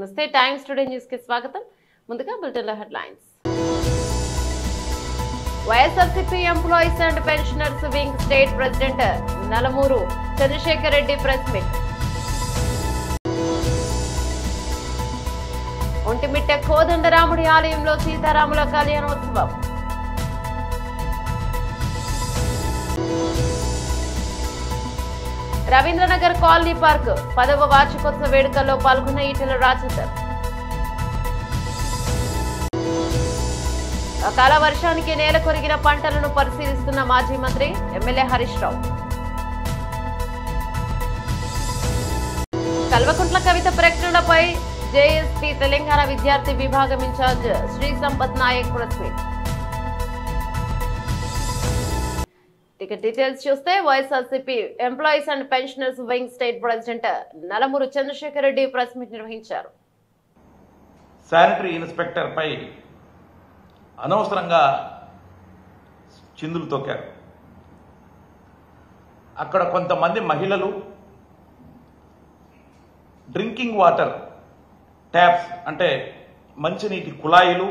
నమస్తే times today news కి స్వాగతం. ముందుగా bulletin headlines. YSRCP employees and pensioners wing state president Nalamuru Chandrasekhar Reddy press meet. Vontimitta కోదండరాముడి ఆలయంలో సీతారాముల కళ్యాణోత్సవం. రవీంద్రనగర్ కాలనీ పార్క్ 10వ వార్షికోత్సవ వేడుకల్లో పాల్గొన్న ఈటెల రాజేందర్. అకాల వర్షానికి నేల కొరిగిన పంటలను పరిశీలిస్తున్న మాజీ మంత్రి ఎమ్మెల్యే హరీష్ రావు. కల్వకుంట్ల కవిత ప్రకటనలపై జేఎస్పీ తెలంగాణ విద్యార్థి విభాగం incharge Shri Sampath Naik press meet. Details చూస్తే YSRCP employees and pensioners wing state president Nalamuru Chandrasekhar Reddy press meet నిర్వహించారు. శానిటరీ ఇన్స్పెక్టర్ పై అనవసరంగా చిందులు తొక్కారు. అక్కడ కొంతమంది మహిళలు డ్రింకింగ్ వాటర్ ట్యాప్స్ అంటే మంచినీటి కుళాయిలు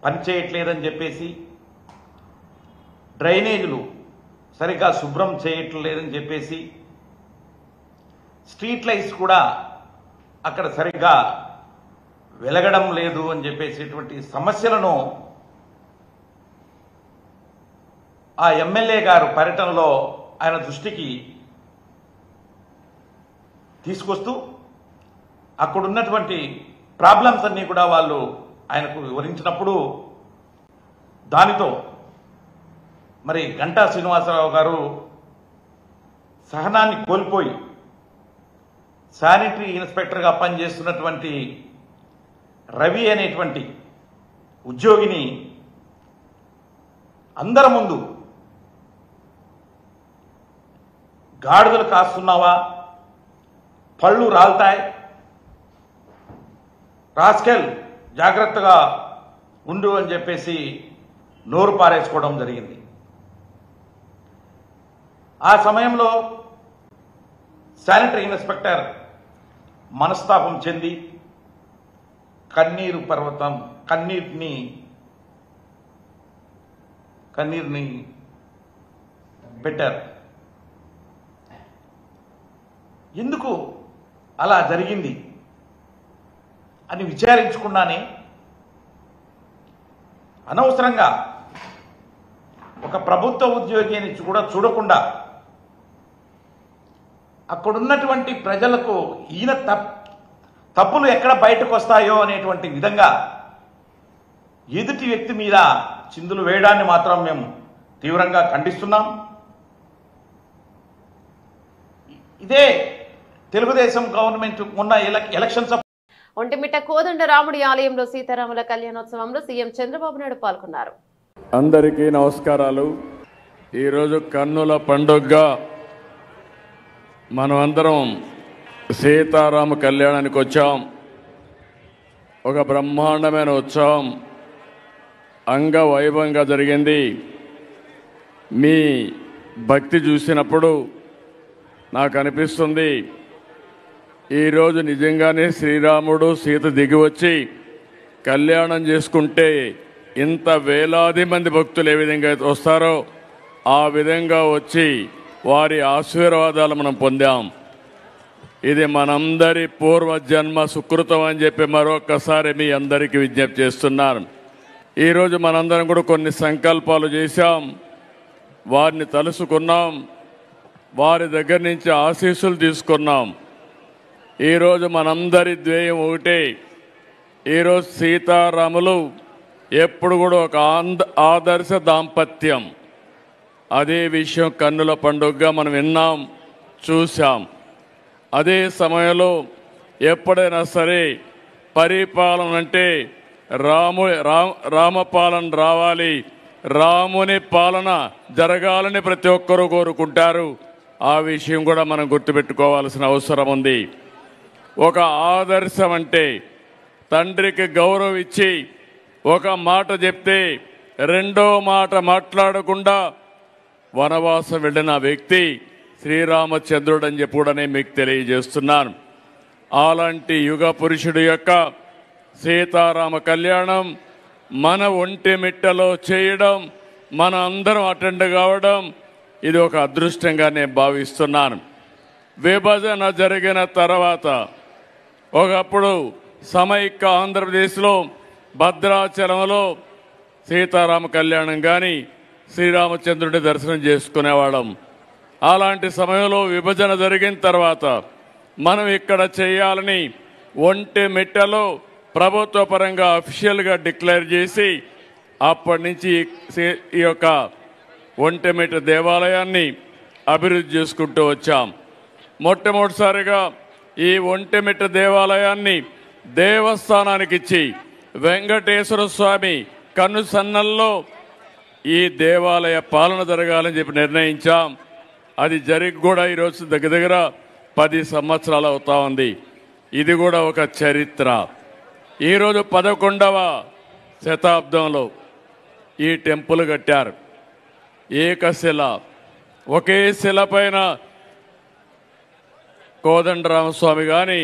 పనిచేయట్లేదని చెప్పేసి, డ్రైనేజీలు సరిగ్గా శుభ్రం చేయట్లేదని చెప్పేసి, స్ట్రీట్ లైట్స్ కూడా అక్కడ సరిగ్గా వెలగడం లేదు అని చెప్పేసేటువంటి సమస్యలను ఆ ఎమ్మెల్యే గారు పర్యటనలో ఆయన దృష్టికి తీసుకొస్తూ అక్కడున్నటువంటి ప్రాబ్లమ్స్ అన్నీ కూడా వాళ్ళు ఆయనకు వివరించినప్పుడు దానితో మరి గంటా శ్రీనివాసరావు గారు సహనాన్ని కోల్పోయి శానిటరీ ఇన్స్పెక్టర్గా పనిచేస్తున్నటువంటి రవి అనేటువంటి ఉద్యోగిని అందరి ముందు గాడిదలు కాస్తున్నావా, పళ్ళు రాలుతాయి, రాస్కెల్ జాగ్రత్తగా ఉండు అని చెప్పేసి నోరు పారేసుకోవడం జరిగింది. ఆ సమయంలో శానిటరీ ఇన్స్పెక్టర్ మనస్తాపం చెంది కన్నీరు పర్వతం కన్నీరుని పెట్టారు. ఎందుకు అలా జరిగింది అని విచారించుకున్నానే అనవసరంగా ఒక ప్రభుత్వ ఉద్యోగి అని కూడా చూడకుండా అక్కడున్నటువంటి ప్రజలకు ఈయన తప్పులు ఎక్కడ బయటకు వస్తాయో అనేటువంటి విధంగా ఎదుటి వ్యక్తి మీద చిందులు వేయడాన్ని మాత్రం మేము తీవ్రంగా ఖండిస్తున్నాం. ఇదే తెలుగుదేశం గవర్నమెంట్ ఉన్న ఎలక్షన్స్ ఒంటిమిట్ట కోదండరాముడి ఆలయంలో సీతారాముల కళ్యాణోత్సవంలో సీఎం చంద్రబాబు నాయుడు పాల్గొన్నారు. అందరికీ నమస్కారాలు. ఈరోజు కన్నుల పండుగగా మనం అందరం సీతారామ కళ్యాణానికి వచ్చాం. ఒక బ్రహ్మాండమైన ఉత్సవం అంగవైభవంగా జరిగింది. మీ భక్తి చూసినప్పుడు నాకు అనిపిస్తుంది ఈరోజు నిజంగానే శ్రీరాముడు సీత దిగి వచ్చి కళ్యాణం చేసుకుంటే ఇంత వేలాది మంది భక్తులు ఏ విధంగా వస్తారో ఆ విధంగా వచ్చి వారి ఆశీర్వాదాలు మనం పొందాం. ఇది మనందరి పూర్వజన్మ సుకృతం అని చెప్పి మరొకసారి మీ అందరికీ విజ్ఞప్తి చేస్తున్నాను. ఈరోజు మనందరం కూడా కొన్ని సంకల్పాలు చేశాం, వారిని తలుసుకున్నాం, వారి దగ్గర నుంచి ఆశీస్సులు తీసుకున్నాం. ఈరోజు మనందరి ధ్యేయం ఒకటే. ఈరోజు సీతారాములు ఎప్పుడు కూడా ఒక ఆదర్శ దాంపత్యం. అదే విషయం కన్నుల పండుగగా మనం విన్నాం, చూసాం. అదే సమయంలో ఎప్పుడైనా సరే పరిపాలన అంటే రామపాలన రావాలి, రాముని పాలన జరగాలని ప్రతి ఒక్కరూ కోరుకుంటారు. ఆ విషయం కూడా మనం గుర్తుపెట్టుకోవాల్సిన అవసరం ఉంది. ఒక ఆదర్శం అంటే తండ్రికి గౌరవం ఇచ్చి ఒక మాట చెప్తే రెండో మాట మాట్లాడకుండా వనవాసం వెళ్ళిన వ్యక్తి శ్రీరామచంద్రుడు అని చెప్పి కూడా నేను మీకు తెలియజేస్తున్నాను. అలాంటి యుగ పురుషుడి యొక్క సీతారామ కళ్యాణం మన ఒంటిమిట్టలో చేయడం, మన అందరం అటెండ్ కావడం, ఇది ఒక అదృష్టంగా నేను భావిస్తున్నాను. విభజన జరిగిన తర్వాత ఒకప్పుడు సమైక్య ఆంధ్రప్రదేశ్లో భద్రాచలంలో సీతారామ కళ్యాణం కానీ శ్రీరామచంద్రుడి దర్శనం చేసుకునేవాళ్ళం. అలాంటి సమయంలో విభజన జరిగిన తర్వాత మనం ఇక్కడ చేయాలని ఒంటిమిట్టలో ప్రభుత్వ పరంగా అఫీషియల్గా డిక్లేర్ చేసి అప్పటి నుంచి ఈ యొక్క ఒంటిమిట్ట దేవాలయాన్ని అభివృద్ధి చేసుకుంటూ వచ్చాం. మొట్టమొదటిసారిగా ఈ ఒంటిమిట్ట దేవాలయాన్ని దేవస్థానానికి ఇచ్చి వెంకటేశ్వర స్వామి కన్నుసన్నల్లో ఈ దేవాలయ పాలన జరగాలని చెప్పి నిర్ణయించాం. అది జరిగి కూడా ఈరోజు దగ్గర 10 సంవత్సరాలు అవుతా ఉంది. ఇది కూడా ఒక చరిత్ర. ఈరోజు 11వ శతాబ్దంలో ఈ టెంపుల్ కట్టారు. ఏకశిల, ఒకే శిల పైన కోదండరామస్వామి కానీ,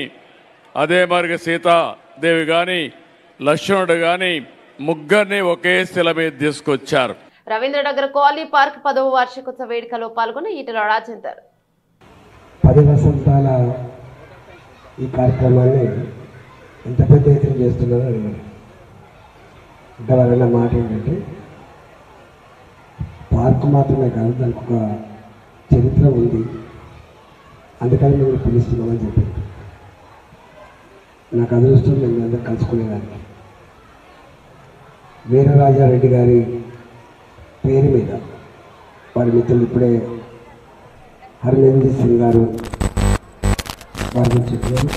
అదే మరి సీతాదేవి కానీ, లక్ష్మణుడు కానీ, ముగ్గురిని ఒకే శిల మీద తీసుకొచ్చారు. రవీంద్రనగర్ కాలనీ పార్క్ 10వ వార్షికోత్సవ వేడుకలో పాల్గొన్న ఈటెల రాజేందర్ 10 వసంతాల ఈ కార్యక్రమాన్ని ఎంత పెద్ద ఎత్తున చేస్తున్నారో అడిగారు. ఇంకా వాళ్ళ మాట ఏంటంటే పార్క్ మాత్రమే కాదు, దానికి ఒక చరిత్ర ఉంది, అందుకని మేము పిలుస్తున్నామని చెప్పారు. నాకు అదృష్టం మేము అందరూ కలుసుకునేదానికి. వీరరాజారెడ్డి గారి పేరు మీద వారి మిత్రులు ఇప్పుడే హర్మేంద్ర సింగ్ గారు వారి గురించి చెప్పారు.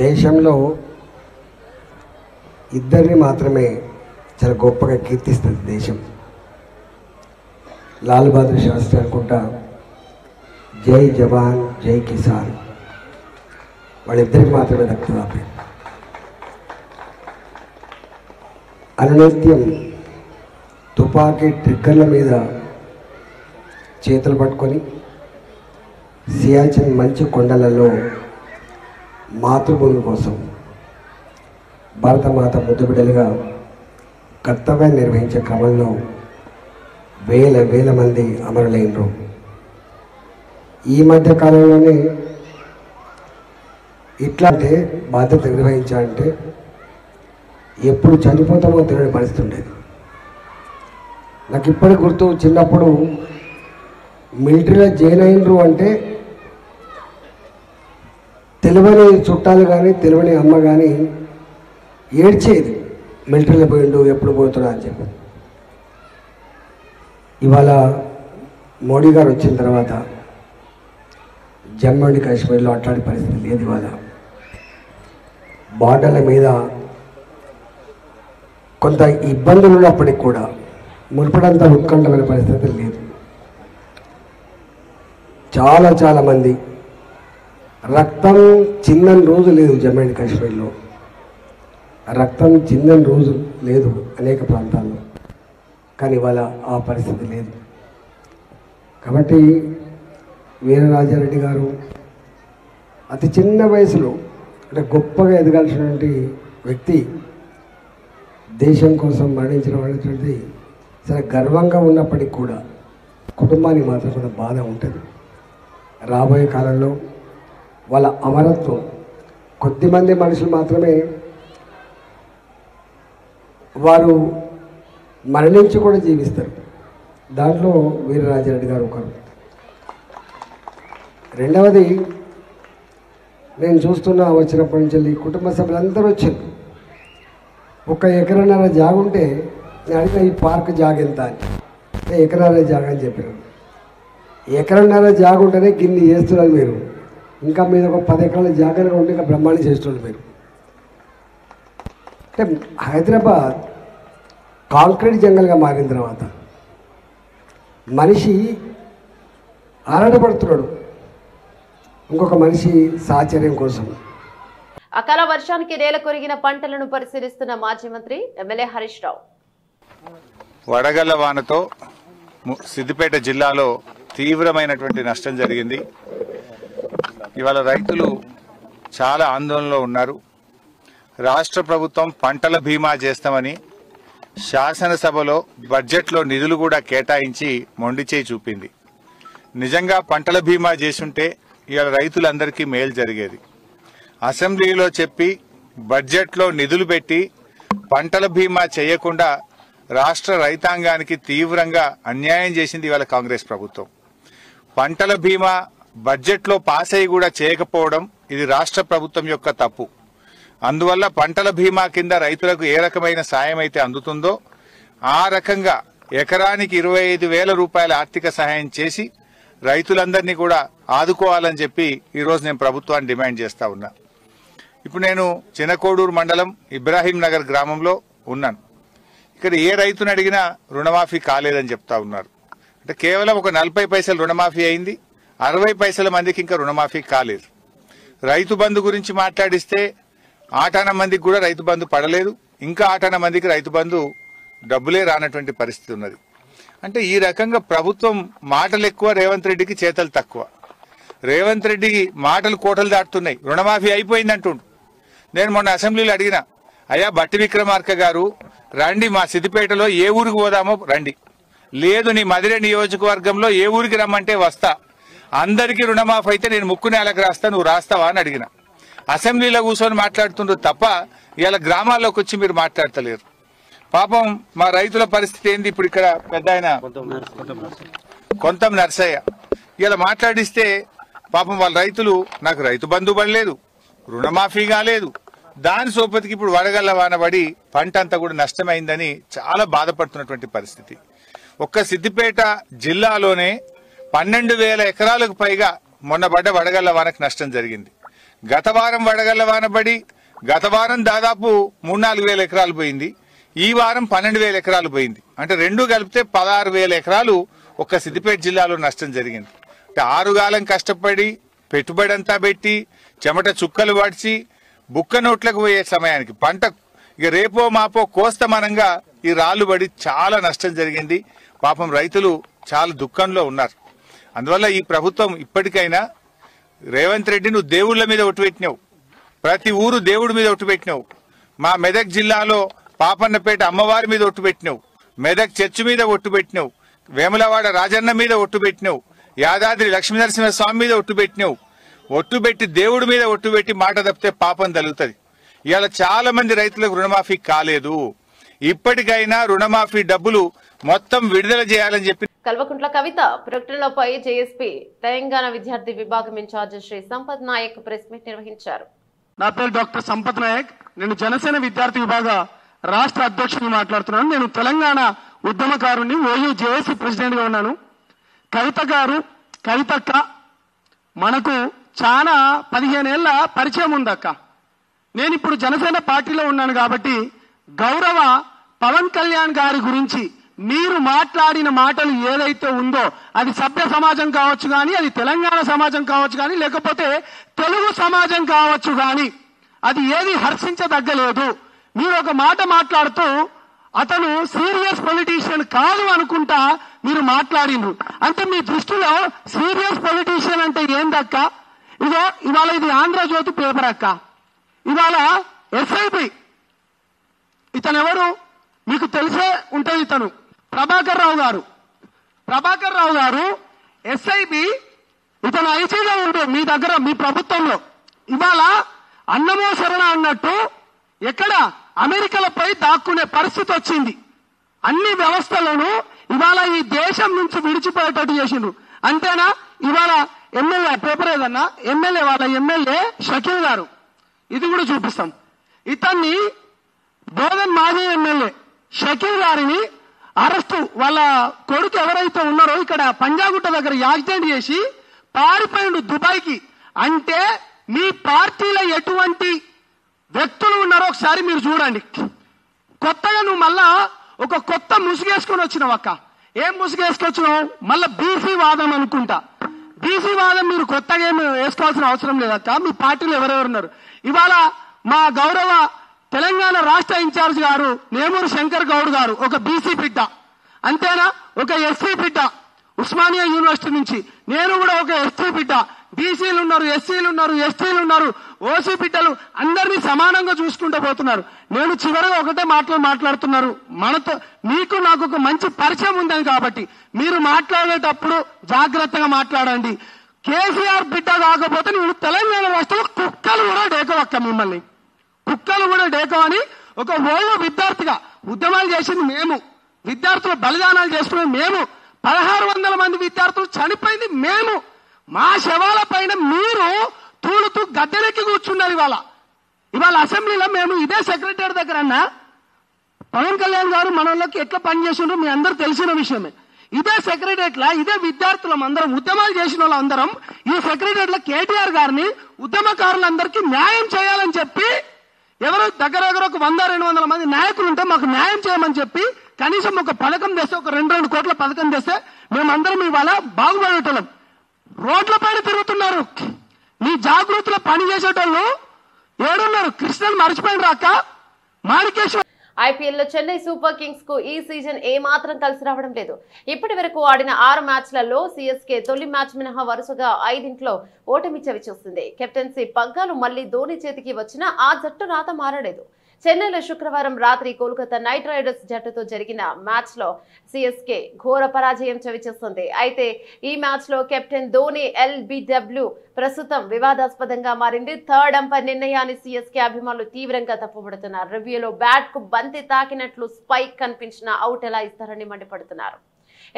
దేశంలో ఇద్దరిని మాత్రమే చాలా గొప్పగా కీర్తిస్తుంది దేశం. లాల్ బహదూర్ శాస్త్రి అనుకుంటా జై జవాన్ జై కిసాన్, వాళ్ళిద్దరికి మాత్రమే దక్కుతుంది ఆ పేరు. అనునిత్యం తుపాకీ ట్రిగ్గర్ల మీద చేతులు పట్టుకొని సియాచిన్ మంచు కొండలలో మాతృభూమి కోసం భారతమాత ముద్దుబిడ్డలుగా కర్తవ్యం నిర్వహించే క్రమంలో వేల మంది అమరులైనరు. ఈ మధ్య కాలంలోనే ఇట్లాంటి బాధ్యత నిర్వహించాలంటే ఎప్పుడు చనిపోతామో తెలియని పరిస్థితి ఉండేది. నాకు ఇప్పటికి గుర్తు, చిన్నప్పుడు మిలిటరీలో జాయిన్ అయినరు అంటే తెలియని చుట్టాలు కానీ తెలియని అమ్మ కానీ ఏడ్చేది, మిలిటరీలో పోయిండు ఎప్పుడు పోతున్నా అని చెప్పి. ఇవాళ మోడీ గారు వచ్చిన తర్వాత జమ్మూ అండ్ కాశ్మీర్లో అట్లాంటి పరిస్థితి లేదు. ఇవాళ బార్డర్ల మీద కొంత ఇబ్బందులు ఉన్నప్పటికీ కూడా మునుపడంతా ఉత్కంఠమైన పరిస్థితి లేదు. చాలా మంది రక్తం చిందని రోజు లేదు జమ్మూ అండ్ కాశ్మీర్లో, రక్తం చిందని రోజు లేదు అనేక ప్రాంతాల్లో, కానీ ఇవాళ ఆ పరిస్థితి లేదు. కాబట్టి వీరరాజారెడ్డి గారు అతి చిన్న వయసులో అంటే గొప్పగా ఎదగాల్సినటువంటి వ్యక్తి దేశం కోసం మరణించడం అనేటువంటిది చాలా గర్వంగా ఉన్నప్పటికీ కూడా కుటుంబానికి మాత్రం కొంత బాధ ఉంటుంది. రాబోయే కాలంలో వాళ్ళ అమరత్వం కొద్దిమంది మనుషులు మాత్రమే వారు మరణించి కూడా జీవిస్తారు. దాంట్లో వీరరాజారెడ్డి గారు ఒకరు. రెండవది, నేను చూస్తున్నా వచ్చినప్పటి నుంచి కుటుంబ సభ్యులందరూ వచ్చారు. 1 ఎకరన్నర జాగుంటే నేను అడిగిన ఈ పార్క్ జాగ ఎంత అని, ఎకరన్నర జాగ అని చెప్పారు. ఎకరన్నర జాగుంటేనే గిన్ని చేస్తున్నారు మీరు, ఇంకా మీద ఒక 10 ఎకరాల జాగ్రత్తగా ఉంటే ఇంకా బ్రహ్మాండం చేస్తున్నారు మీరు. అంటే హైదరాబాద్ కాంక్రీట్ జంగల్గా మారిన తర్వాత మనిషి ఆరాటపడుతున్నాడు ఇంకొక మనిషి సాహచర్యం కోసం. అకాల వర్షానికి నేల కొరిగిన పంటలను పరిశీలిస్తున్న మాజీ మంత్రి ఎమ్మెల్యే హరీష్ రావు. వడగళ్ల వానతో సిద్దిపేట జిల్లాలో తీవ్రమైనటువంటి నష్టం జరిగింది. ఇవాళ రైతులు చాలా ఆందోళనలో ఉన్నారు. రాష్ట్ర ప్రభుత్వం పంటల బీమా చేస్తామని శాసనసభలో బడ్జెట్లో నిధులు కూడా కేటాయించి మొండి చేయి చూపింది. నిజంగా పంటల బీమా చేసుంటే ఇవాళ రైతులందరికీ మేలు జరిగేది. అసెంబ్లీలో చెప్పి బడ్జెట్లో నిధులు పెట్టి పంటల బీమా చేయకుండా రాష్ట్ర రైతాంగానికి తీవ్రంగా అన్యాయం చేసింది ఇవాళ కాంగ్రెస్ ప్రభుత్వం. పంటల బీమా బడ్జెట్లో పాస్ అయ్యి కూడా చేయకపోవడం ఇది రాష్ట్ర ప్రభుత్వం యొక్క తప్పు. అందువల్ల పంటల బీమా కింద రైతులకు ఏ రకమైన సాయం అయితే అందుతుందో ఆ రకంగా ఎకరానికి 25,000 రూపాయల ఆర్థిక సహాయం చేసి రైతులందరినీ కూడా ఆదుకోవాలని చెప్పి ఈరోజు నేను ప్రభుత్వాన్ని డిమాండ్ చేస్తా ఉన్నా. ఇప్పుడు నేను చినకోడూరు మండలం ఇబ్రాహీం నగర్ గ్రామంలో ఉన్నాను. ఇక్కడ ఏ రైతుని అడిగినా రుణమాఫీ కాలేదని చెప్తా ఉన్నారు. అంటే కేవలం ఒక 40 పైసలు రుణమాఫీ అయింది, 60 పైసల మందికి ఇంకా రుణమాఫీ కాలేదు. రైతు బంధు గురించి మాట్లాడిస్తే ఆటాన మందికి కూడా రైతు బంధు పడలేదు, ఇంకా ఆటాన మందికి రైతు బంధు డబ్బులే రానటువంటి పరిస్థితి ఉన్నది. అంటే ఈ రకంగా ప్రభుత్వం మాటలు ఎక్కువ, రేవంత్ రెడ్డికి చేతలు తక్కువ. రేవంత్ రెడ్డికి మాటలు కోటలు దాటుతున్నాయి. రుణమాఫీ అయిపోయింది అంటుండు. నేను మొన్న అసెంబ్లీలో అడిగిన, అయ్యా బట్టి విక్రమార్క గారు రండి మా సిద్దిపేటలో ఏ ఊరికి పోదామో రండి, లేదు నీ మదిరే నియోజకవర్గంలో ఏ ఊరికి రమ్మంటే వస్తా, అందరికీ రుణమాఫీ అయితే నేను ముక్కు నేలకు రాస్తా, నువ్వు రాస్తావా అని అడిగిన. అసెంబ్లీలో కూర్చొని మాట్లాడుతుండ్రు తప్ప ఇలా గ్రామాల్లోకి వచ్చి మీరు మాట్లాడతలేరు. పాపం మా రైతుల పరిస్థితి ఏంది? ఇప్పుడు ఇక్కడ పెద్ద ఆయన కొంతం నర్సయ్య ఇలా మాట్లాడిస్తే పాపం వాళ్ళ రైతులు నాకు రైతు బంధు పడలేదు, రుణమాఫీ కాలేదు, దాని సోపతికి ఇప్పుడు వడగళ్ల వానబడి పంట అంతా కూడా నష్టమైందని చాలా బాధపడుతున్నటువంటి పరిస్థితి. ఒక్క సిద్దిపేట జిల్లాలోనే 12,000 ఎకరాలకు పైగా మొన్న పడ్డ వడగళ్ల వానకు నష్టం జరిగింది. గత వారం వడగళ్ల వాన పడి గత వారం దాదాపు 3-4 వేల ఎకరాలు పోయింది, ఈ వారం 12,000 ఎకరాలు పోయింది. అంటే రెండు కలిపితే 16,000 ఎకరాలు ఒక్క సిద్దిపేట జిల్లాలో నష్టం జరిగింది. అంటే 6 కాలం కష్టపడి పెట్టుబడి అంతా పెట్టి చెమట చుక్కలు పడిచి బుక్క నోట్లకు పోయే సమయానికి పంట ఇక రేపో మాపో కోస్తమనంగా ఈ రాళ్లు పడి చాలా నష్టం జరిగింది. పాపం రైతులు చాలా దుఃఖంలో ఉన్నారు. అందువల్ల ఈ ప్రభుత్వం ఇప్పటికైనా రేవంత్ రెడ్డి నువ్వు దేవుళ్ల మీద ఒట్టు పెట్టినావు, ప్రతి ఊరు దేవుడి మీద ఒట్టు పెట్టినావు. మా మెదక్ జిల్లాలో పాపన్నపేట అమ్మవారి మీద ఒట్టు పెట్టినావు, మెదక్ చర్చి మీద ఒట్టు పెట్టినావు, వేములవాడ రాజన్న మీద ఒట్టు పెట్టినావు, యాదాద్రి లక్ష్మీనరసింహస్వామి మీద ఒట్టు పెట్టినావు. ఒట్టు పెట్టి దేవుడి మీద ఒట్టు పెట్టి మాట తప్పితే పాపం తగులుతుంది. ఇవాళ చాలా మంది రైతులకు రుణమాఫీ కాలేదు. ఇప్పటికైనా రుణమాఫీ డబ్బులు మొత్తం విడుదల చేయాలని చెప్పి కల్వకుంట్ల కవిత ప్రకటనలపై జేఎస్పీ తెలంగాణ విద్యార్థి విభాగం incharge Shri Sampath Naik press meet నిర్వహించారు. నా పేరు డాక్టర్ సంపత్ నాయక్, నేను జనసేన విద్యార్థి విభాగ రాష్ట్ర అధ్యక్షుని మాట్లాడుతున్నాను. నేను తెలంగాణ ఉద్యమకారుని, ఓయూ జేఏసీ ప్రెసిడెంట్ గా ఉన్నాను. కవితక్క మనకు చాలా 15 ఏళ్ల పరిచయం ఉందక్క. నేను ఇప్పుడు జనసేన పార్టీలో ఉన్నాను కాబట్టి గౌరవ పవన్ కళ్యాణ్ గారి గురించి మీరు మాట్లాడిన మాటలు ఏదైతే ఉందో అది సభ్య సమాజం కావచ్చు కానీ, అది తెలంగాణ సమాజం కావచ్చు కానీ, లేకపోతే తెలుగు సమాజం కావచ్చు కానీ అది ఏది హర్షించదగ్గలేదు. మీరు ఒక మాట మాట్లాడుతూ అతను సీరియస్ పొలిటీషియన్ కాదు అనుకుంటా మీరు మాట్లాడిండ్రు. అంటే మీ దృష్టిలో సీరియస్ పొలిటీషియన్ అంటే ఏందక్క? ఇదో ఇవాళ ఇది ఆంధ్రజ్యోతి పేపర్ అక్క. ఇవాళ ఎస్ఐబి ఇతను ఎవరు మీకు తెలిసే ఉంటుంది. ఇతను ప్రభాకర్ రావు గారు ఎస్ఐబి, ఇతను ఐజీగా ఉండే మీ దగ్గర మీ ప్రభుత్వంలో. ఇవాళ అన్నమో శరణ అన్నట్టు ఎక్కడ అమెరికాలపై దాక్కునే పరిస్థితి వచ్చింది. అన్ని వ్యవస్థలను ఇవాళ ఈ దేశం నుంచి విడిచిపోయేటట్టు చేసిండ్రు. అంతేనా? ఇవాళ ఎమ్మెల్యే పేపర్ ఏదన్నా వాళ్ళ ఎమ్మెల్యే షకీల్ గారు, ఇది కూడా చూపిస్తాం. ఇతన్ని బోధన్ మాజీ ఎమ్మెల్యే షకీల్ గారిని అరెస్టు, వాళ్ళ కొడుకు ఎవరైతే ఉన్నారో ఇక్కడ పంజాగుట్ట దగ్గర యాక్సిడెంట్ చేసి పారిపోయిండు దుబాయ్కి. అంటే మీ పార్టీలో ఎటువంటి వ్యక్తులు ఉన్నారో ఒకసారి మీరు చూడండి. కొత్తగా నువ్వు మళ్ళా ఒక కొత్త ముసుగేసుకొని వచ్చినావు అక్క. ఏం ముసుగేసుకొచ్చినావు? మళ్ళా బీసీ వాదం అనుకుంటా. బీసీ వాదం మీరు కొత్తగా ఏమి వేసుకోవాల్సిన అవసరం లేదక్క. మీ పార్టీలో ఎవరెవరు ఉన్నారు? ఇవాళ మా గౌరవ తెలంగాణ రాష్ట్ర ఇన్ఛార్జ్ గారు నేమూరు శంకర్ గౌడ్ గారు ఒక బీసీ బిడ్డ, అంతేనా? ఒక ఎస్సీ బిడ్డ, ఉస్మానియా యూనివర్సిటీ నుంచి. నేను కూడా ఒక ఎస్టీ బిడ్డ. బీసీలు ఉన్నారు, ఎస్సీలు ఉన్నారు, ఎస్టీలు ఉన్నారు, ఓసీ బిడ్డలు అందరినీ సమానంగా చూసుకుంటూ పోతున్నారు. నేను చివరిగా ఒకటే మాట్లాడుతున్నారు. మనతో మీకు నాకు ఒక మంచి పరిచయం ఉందని కాబట్టి మీరు మాట్లాడేటప్పుడు జాగ్రత్తగా మాట్లాడండి. కేసీఆర్ బిడ్డ కాకపోతే నువ్వు తెలంగాణ రాష్ట్రంలో కుక్కలు కూడా డేకవక్క, మిమ్మల్ని కుక్కలు కూడా డేకవని ఒక ఓల్డ్ విద్యార్థిగా ఉద్యమాలు చేసింది మేము, విద్యార్థులు బలిదానాలు చేసుకునేది మేము, 1600 మంది విద్యార్థులు చనిపోయింది మేము. మా శవాల పైన మీరు తూలుతూ గద్దెనెక్కి కూర్చున్నారు. ఇవాళ అసెంబ్లీలో మేము ఇదే సెక్రటరీ దగ్గర అన్న పవన్ కళ్యాణ్ గారు మన వాళ్ళకి ఎట్లా పనిచేసిండ్రో మీ అందరూ తెలిసిన విషయమే. ఇదే సెక్రటరీలో ఇదే విద్యార్థులం అందరం ఉద్యమాలు చేసిన వాళ్ళందరం ఈ సెక్రటరీలో కేటీఆర్ గారిని ఉద్యమకారులందరికీ న్యాయం చేయాలని చెప్పి ఎవరు దగ్గర ఒక 100-200 మంది నాయకులు ఉంటే మాకు న్యాయం చేయమని చెప్పి కనీసం ఒక పథకం తెస్తే, ఒక 2 కోట్ల పథకం తెస్తే మేమందరం ఇవాళ బాగుపడేటోళ్ళం. రోడ్ల పైన తిరుగుతున్నారు. మీ జాగృతిలో పని చేసేటోళ్ళు ఏడున్నారు? కృష్ణన్ మర్చిపోయిన రాక మాణికేశ్వర. ఐపీఎల్ లో చెన్నై సూపర్ కింగ్స్ కు ఈ సీజన్ ఏ మాత్రం కలిసి రావడం లేదు. ఇప్పటి వరకు ఆడిన 6 మ్యాచ్లలో సిఎస్కే తొలి మ్యాచ్ మినహా వరుసగా 5 ఓటమి చవిచూస్తుంది. కెప్టెన్సీ పగ్గాలు మళ్లీ ధోని చేతికి వచ్చినా ఆ జట్టు రాత మారలేదు. చెన్నైలో శుక్రవారం రాత్రి కోల్కతా నైట్ రైడర్స్ జట్టుతో జరిగిన మ్యాచ్ లో సిఎస్కే ఘోర పరాజయం చవిచూస్తుంది. అయితే ఈ మ్యాచ్ లో కెప్టెన్ ధోని ఎల్బిడబ్ల్యూ ప్రస్తుతం వివాదాస్పదంగా మారింది. థర్డ్ అంపైర్ నిర్ణయాన్ని సిఎస్కే అభిమానులు తీవ్రంగా తప్పుపడుతున్నారు. రివ్యూలో బ్యాట్ కు బంతి తాకినట్లు స్పైక్ కనిపించిన అవుట్ ఎలా ఇస్తారని మండిపడుతున్నారు.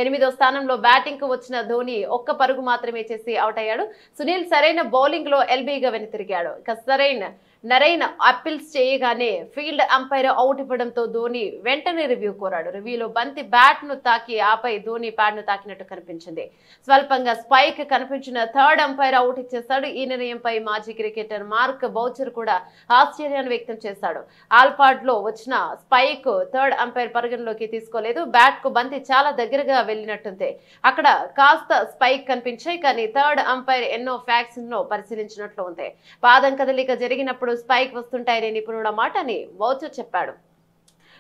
8వ స్థానంలో బ్యాటింగ్ కు వచ్చిన ధోని 1 పరుగు మాత్రమే చేసి అవుట్ అయ్యాడు. సునీల్ సరైన బౌలింగ్ లో ఎల్బీగా వెనుతిరిగాడు. ఇక నరైన్ అప్పీల్స్ చేయగానే ఫీల్డ్ అంపైర్ అవుట్ ఇవ్వడంతో ధోని వెంటనే రివ్యూ కోరాడు. రివ్యూలో బంతి బ్యాట్ ను తాకి ఆపై ధోని ప్యాడ్ ను తాకినట్టు కనిపించింది. స్వల్పంగా స్పైక్ కనిపించిన థర్డ్ అంపైర్ అవుట్ ఇచ్చేశాడు. ఈ నిర్ణయంపై మాజీ క్రికెటర్ మార్క్ బౌచర్ కూడా ఆశ్చర్యాన్ని వ్యక్తం చేశాడు. ఆల్పాడ్ లో వచ్చిన స్పైక్ థర్డ్ అంపైర్ పరిగణలోకి తీసుకోలేదు. బ్యాట్ కు బంతి చాలా దగ్గరగా వెళ్లినట్టుంది. అక్కడ కాస్త స్పైక్ కనిపించాయి, కానీ థర్డ్ అంపైర్ ఎన్నో ఫ్యాక్ట్స్ ను పరిశీలించినట్లు ఉంది. పాదం కదలిక జరిగినప్పుడు స్పైక్ వస్తుంటాయని నిపుణుల మాట అని బౌచర్ చెప్పాడు.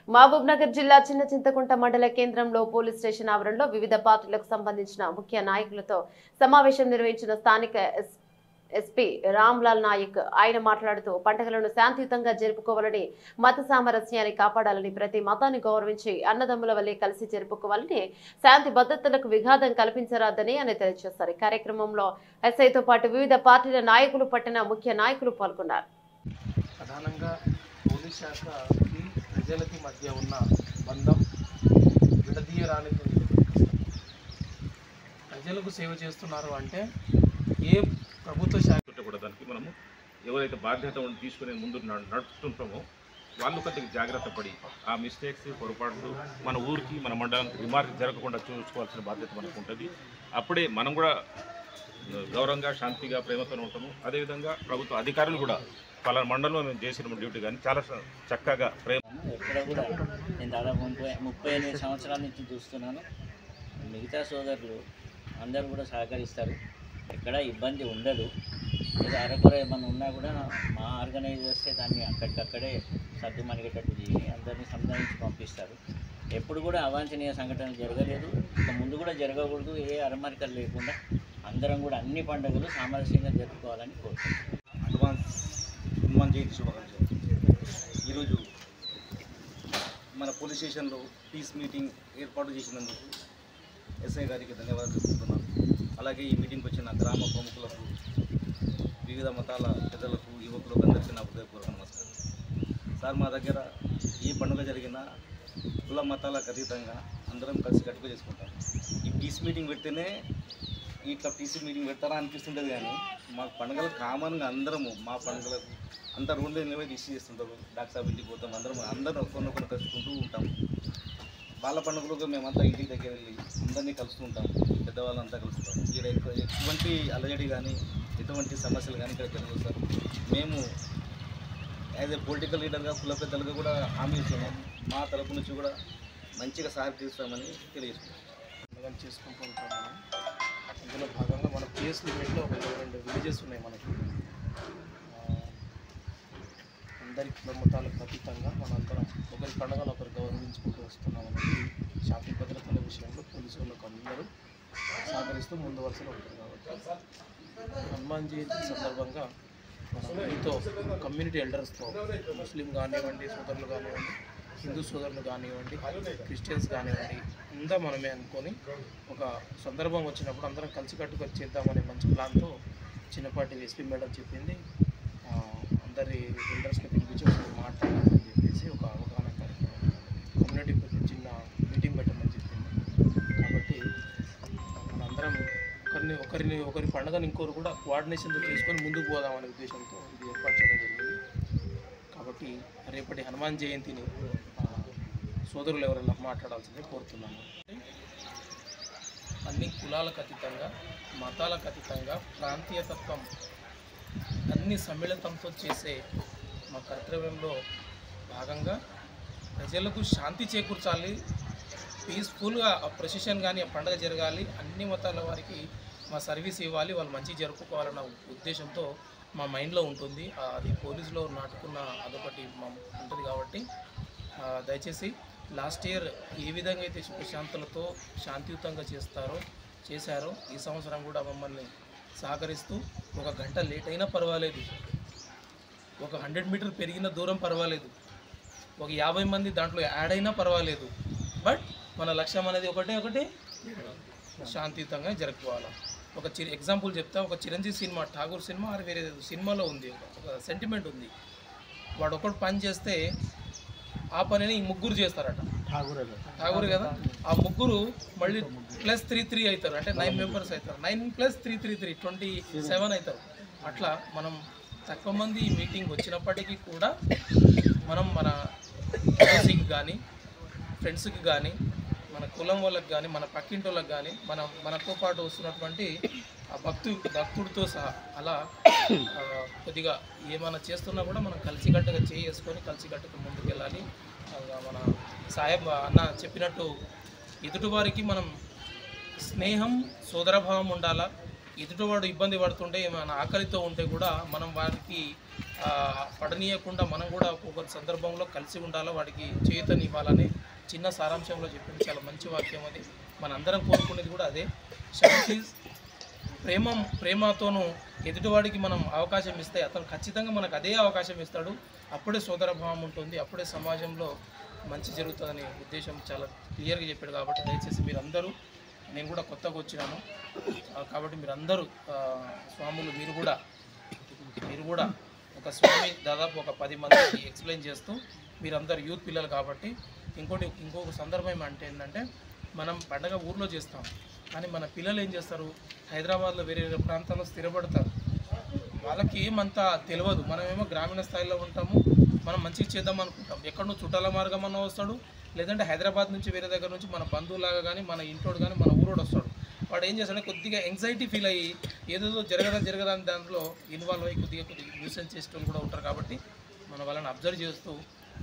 మహబూబ్ నగర్ జిల్లా చిన్న చింతకుంట మండల కేంద్రంలో పోలీస్ స్టేషన్ ఆవరణలో వివిధ పార్టీలకు సంబంధించిన ముఖ్య నాయకులతో సమావేశం నిర్వహించిన స్థానిక ఎస్పీ రామ్లాల్ నాయక్. ఆయన మాట్లాడుతూ పండుగలను శాంతియుతంగా జరుపుకోవాలని, మత సామరస్యాన్ని కాపాడాలని, ప్రతి మతాన్ని గౌరవించి అన్నదమ్ముల వల్లే కలిసి జరుపుకోవాలని, శాంతి భద్రతలకు విఘాతం కల్పించరాదని ఆయన తెలియజేశారు. కార్యక్రమంలో ఎస్ఐతో పాటు వివిధ పార్టీల నాయకులు, పట్టణ ముఖ్య నాయకులు పాల్గొన్నారు. ప్రధానంగా పోలీస్ శాఖకి ప్రజలకి మధ్య ఉన్న బంధం విడదీయరానికి ప్రజలకు సేవ చేస్తున్నారు అంటే ఏ ప్రభుత్వ శాఖ కూడా దానికి మనము ఎవరైతే బాధ్యత తీసుకునే ముందు నడుస్తుంటామో వాళ్ళు కొద్దిగా జాగ్రత్త పడి ఆ మిస్టేక్స్, పొరపాట్లు మన ఊరికి, మన మండలానికి రిమార్క్ జరగకుండా చూసుకోవాల్సిన బాధ్యత మనకు ఉంటుంది. అప్పుడే మనం కూడా గౌరవంగా, శాంతిగా, ప్రేమతో ఉంటాము. అదేవిధంగా ప్రభుత్వ అధికారులు కూడా పలానా మండలంలో మేము చేసిన డ్యూటీ కానీ చాలా చక్కగా ప్రేమ. ఎక్కడ కూడా నేను దాదాపు 38 సంవత్సరాల నుంచి చూస్తున్నాను. మిగతా సోదరులు అందరూ కూడా సహకరిస్తారు, ఎక్కడ ఇబ్బంది ఉండదు. ఏదో అరకొర ఏమన్నా ఉన్నా కూడా మా ఆర్గనైజ్ చేస్తే దాన్ని అక్కడికక్కడే సర్దు మణిగేటట్టు చేసి అందరినీ సంధానించి పంపిస్తారు. ఎప్పుడు కూడా అవాంఛనీయ సంఘటనలు జరగలేదు, ఇక ముందు కూడా జరగకూడదు. ఏ అరమరికలు లేకుండా అందరం కూడా అన్ని పండుగలు సామరస్యంగా జరుపుకోవాలని కోరుకుంటున్నాం. అడ్వాన్స్ హనుమాన్ జయంతి శుభాకాంక్షలు. ఈరోజు మన పోలీస్ స్టేషన్లో పీస్ మీటింగ్ ఏర్పాటు చేసినందుకు ఎస్ఐ గారికి ధన్యవాదాలు తెలుపుతున్నాను. అలాగే ఈ మీటింగ్కి వచ్చిన గ్రామ ప్రముఖులకు, వివిధ మతాల పెద్దలకు, యువకులకు అందరికీ నా హృదయపూర్వక నమస్కారం. సార్, మా దగ్గర ఏ పండుగ జరిగినా కుల మతాలకు అతీతంగా అందరం కలిసి కట్టుగా చేసుకుంటాం. ఈ పీస్ మీటింగ్ పెడితేనే ఇట్లా పీసీ మీటింగ్ పెడతారా అనిపిస్తుంటుంది, కానీ మా పండుగలు కామన్గా అందరము మా పండుగలకు అంత రోడ్లు ఎన్నో డిసి చేస్తుంటారు. డాక్టర్ సాబ్ ఇంటికి పోతాం, అందరం ఒకరినొకరు కలుసుకుంటూ ఉంటాం. వాళ్ళ పండుగలకు మేమంతా ఇంటికి దగ్గర వెళ్ళి అందరినీ కలుస్తూ ఉంటాం, పెద్దవాళ్ళంతా కలుస్తుంటాం. ఇక్కడ ఎటువంటి అలజడి కానీ ఎటువంటి సమస్యలు కానీ ఇక్కడ జరగదు సార్. మేము యాజ్ ఏ పొలిటికల్ లీడర్గా, కుల పెద్దలుగా కూడా హామీ ఇస్తున్నాం. మా తరపు నుంచి కూడా మంచిగా సహకరిస్తామని తెలియజేస్తున్నాం. పండుగలు చేసుకుంటూ ఉంటాం మనం. అందులో భాగంగా మన పిఎస్ లిమిట్లో ఒక 2 విలేజెస్ ఉన్నాయి మనకి. అందరి కుల మతాలకు అతీతంగా మనందరం ఒకరి పండుగలు ఒకరు గౌరవించుకుంటూ వస్తున్నాం అనేది శాంతి భద్రతల విషయంలో పోలీసు వాళ్ళకు అందరూ సహకరిస్తూ ముందు వరుసలో ఉంటుంది. కాబట్టి హనుమాన్ జయంతి సందర్భంగా మనం మీతో కమ్యూనిటీ ఎల్డర్స్తో ముస్లిం కానివ్వండి సోదరులు కానివ్వండి, హిందూ సోదరులు కానివ్వండి, క్రిస్టియన్స్ కానివ్వండి, అంతా మనమే అనుకొని ఒక సందర్భం వచ్చినప్పుడు అందరం కలిసికట్టుగా చేద్దామనే మంచి ప్లాన్తో చిన్నపాటి ఎస్పీ మేడం చెప్పింది. అందరి ఎల్డర్స్ని పిలిపించి మాట్లాడాలని చెప్పేసి ఒక అవగాహన కార్యక్రమం కమ్యూనిటీ చిన్న మీటింగ్ పెట్టమని చెప్పింది. కాబట్టి మనందరం ఒకరి పండుగను ఇంకోరు కూడా కోఆర్డినేషన్తో చేసుకొని ముందుకు పోదామనే ఉద్దేశంతో ఇది ఏర్పాటు చేయడం జరిగింది. కాబట్టి రేపటి హనుమాన్ జయంతిని సోదరులు ఎవరైనా మాట్లాడాల్సిందే కోరుతున్నాను. అన్ని కులాలకు అతీతంగా, మతాలకు అతీతంగా, ప్రాంతీయతత్వం అన్ని సమ్మిళితంతో చేసే మా కర్తవ్యంలో భాగంగా ప్రజలకు శాంతి చేకూర్చాలి, పీస్ఫుల్గా ఆ ప్రొసెషన్ కానీ ఆ పండుగ జరగాలి, అన్ని మతాల వారికి మా సర్వీస్ ఇవ్వాలి, వాళ్ళు మంచిగా జరుపుకోవాలన్న ఉద్దేశంతో మా మైండ్లో ఉంటుంది. అది పోలీసులో నాటుకున్న అదొకటి ఉంటుంది. కాబట్టి దయచేసి లాస్ట్ ఇయర్ ఏ విధంగా అయితే ప్రశాంతలతో శాంతియుతంగా చేశారో ఈ సంవత్సరం కూడా మమ్మల్ని సహకరిస్తూ ఒక గంట లేట్ అయినా పర్వాలేదు, ఒక 100 మీటర్ పెరిగిన దూరం పర్వాలేదు, ఒక 50 మంది దాంట్లో యాడ్ అయినా పర్వాలేదు, బట్ మన లక్ష్యం అనేది ఒకటే శాంతియుతంగా జరుపుకోవాలి. ఒక ఎగ్జాంపుల్ చెప్తా. ఒక చిరంజీవి సినిమా, ఠాగూర్ సినిమా అది వేరే సినిమాలో ఉంది, ఒక సెంటిమెంట్ ఉంది. వాడు ఒకటి పని చేస్తే ఆ పనిని ఈ ముగ్గురు చేస్తారట. ఠాగూర్ కదా, ఆ ముగ్గురు మళ్ళీ +3 అవుతారు, అంటే 9 మెంబర్స్ అవుతారు. 9 + 3 27 అవుతారు. అట్లా మనం తక్కువ మంది ఈ మీటింగ్ వచ్చినప్పటికీ కూడా మనం మన ఫ్రెండ్స్కి కానీ ఫ్రెండ్స్కి కానీ మన కులం వాళ్ళకి కానీ మన పక్కింటి వాళ్ళకి కానీ మనతో పాటు వస్తున్నటువంటి ఆ భక్తుడితో సహా అలా కొద్దిగా ఏమైనా చేస్తున్నా కూడా మనం కలిసికట్టుగా చేసుకొని కలిసికట్టుగా ముందుకు వెళ్ళాలి. మన సాహెబ్ అన్న చెప్పినట్టు ఎదుటివారికి మనం స్నేహం సోదరభావం ఉండాలా. ఎదుటివాడు ఇబ్బంది పడుతుంటే మన ఆకలితో ఉంటే కూడా మనం వారికి పడనీయకుండా మనం కూడా ఒక్కొక్క సందర్భంలో కలిసి ఉండాలా, వాడికి చేతనివ్వాలని చిన్న సారాంశంలో చెప్పింది. చాలా మంచి వాక్యం అది. మనందరం కోరుకునేది కూడా అదే. శాంతి ప్రేమతోనూ ఎదుటివాడికి మనం అవకాశం ఇస్తే అతను ఖచ్చితంగా మనకు అదే అవకాశం ఇస్తాడు. అప్పుడే సోదరభావం ఉంటుంది, అప్పుడే సమాజంలో మంచి జరుగుతుందనే ఉద్దేశం చాలా క్లియర్గా చెప్పాడు. కాబట్టి దయచేసి మీరందరూ, నేను కూడా కొత్తగా వచ్చినాను కాబట్టి మీరందరూ స్వాములు మీరు కూడా ఒక స్వామి దాదాపు ఒక 10 మందికి ఎక్స్ప్లెయిన్ చేస్తూ మీరందరూ యూత్ పిల్లలు కాబట్టి ఇంకొక సందర్భం అంటే ఏంటంటే మనం పండగ ఊర్లో చేస్తాం, కానీ మన పిల్లలు ఏం చేస్తారు, హైదరాబాద్లో వేరే ప్రాంతాల్లో స్థిరపడతారు. వాళ్ళకి ఏమంతా తెలియదు. మనమేమో గ్రామీణ స్థాయిలో ఉంటాము, మనం మంచిగా చేద్దాం అనుకుంటాం. ఎక్కడో చుట్టాల మార్గం అన్న వస్తాడు, లేదంటే హైదరాబాద్ నుంచి వేరే దగ్గర నుంచి మన బంధువులాగా కానీ మన ఇంటోడు కానీ మన ఊరోడు వస్తాడు. వాడు ఏం చేస్తాడంటే కొద్దిగా ఎంగ్జైటీ ఫీల్ అయ్యి ఏదేదో జరగదని దాంట్లో ఇన్వాల్వ్ అయ్యి కొద్దిగా న్యూసెన్స్ చేసేటోళ్ళు కూడా ఉంటారు. కాబట్టి మన వాళ్ళని అబ్జర్వ్ చేస్తూ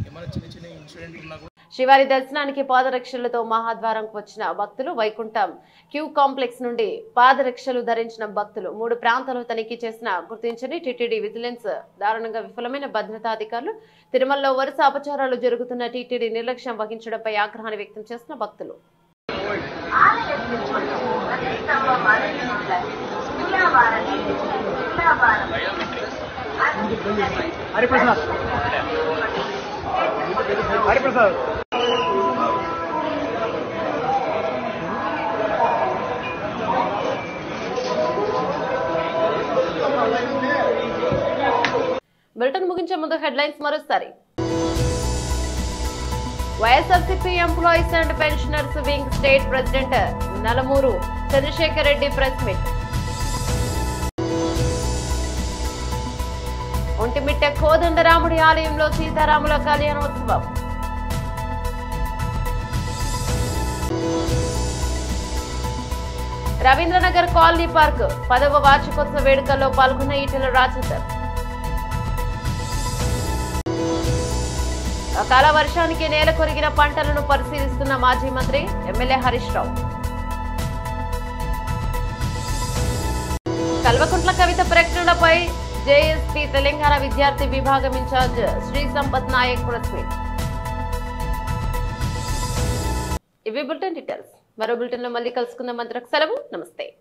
ఏమైనా చిన్న ఇన్సిడెంట్ ఉన్నా కూడా శ్రీవారి దర్శనానికి పాదరక్షలతో మహాద్వారంకు వచ్చిన భక్తులు వైకుంఠం క్యూ కాంప్లెక్స్ నుండి పాదరక్షలు ధరించిన భక్తులు 3 ప్రాంతాల్లో తనిఖీ చేసిన గుర్తించని టీటీడీ విజిలెన్స్ దారుణంగా విఫలమైన భద్రతా అధికారులు తిరుమలలో వరుస అపచారాలు జరుగుతున్న టీటీడీ నిర్లక్ష్యం వహించడంపై ఆగ్రహాన్ని వ్యక్తం చేసిన భక్తులు. బులెటిన్ ముగించే ముందు హెడ్లైన్స్ మరోసారి. YSRCP employees and pensioners wing state president Nalamuru Chandrasekhar Reddy press meet. Vontimitta కోదండరాముడి ఆలయంలో సీతారాముల కళ్యాణోత్సవం. రవీంద్రనగర్ కాలనీ పార్క్ 10వ వార్షికోత్సవ వేడుకల్లో పాల్గొన్న ఈటెల రాజేందర్. అకాల వర్షానికి నేల కొరిగిన పంటలను పరిశీలిస్తున్న మాజీ మంత్రి ఎమ్మెల్యే హరీష్ రావు. కల్వకుంట్ల కవిత ప్రకటనపై జేఎస్పీ తెలంగాణ విద్యార్థి విభాగం incharge Shri Sampath Naik press meet. ఇవి బులెటిన్ డీటెయిల్స్. మరో బులెటిన్ లో మళ్ళీ కలుసుకుందాం. మంత్రకు సెలవు. నమస్తే.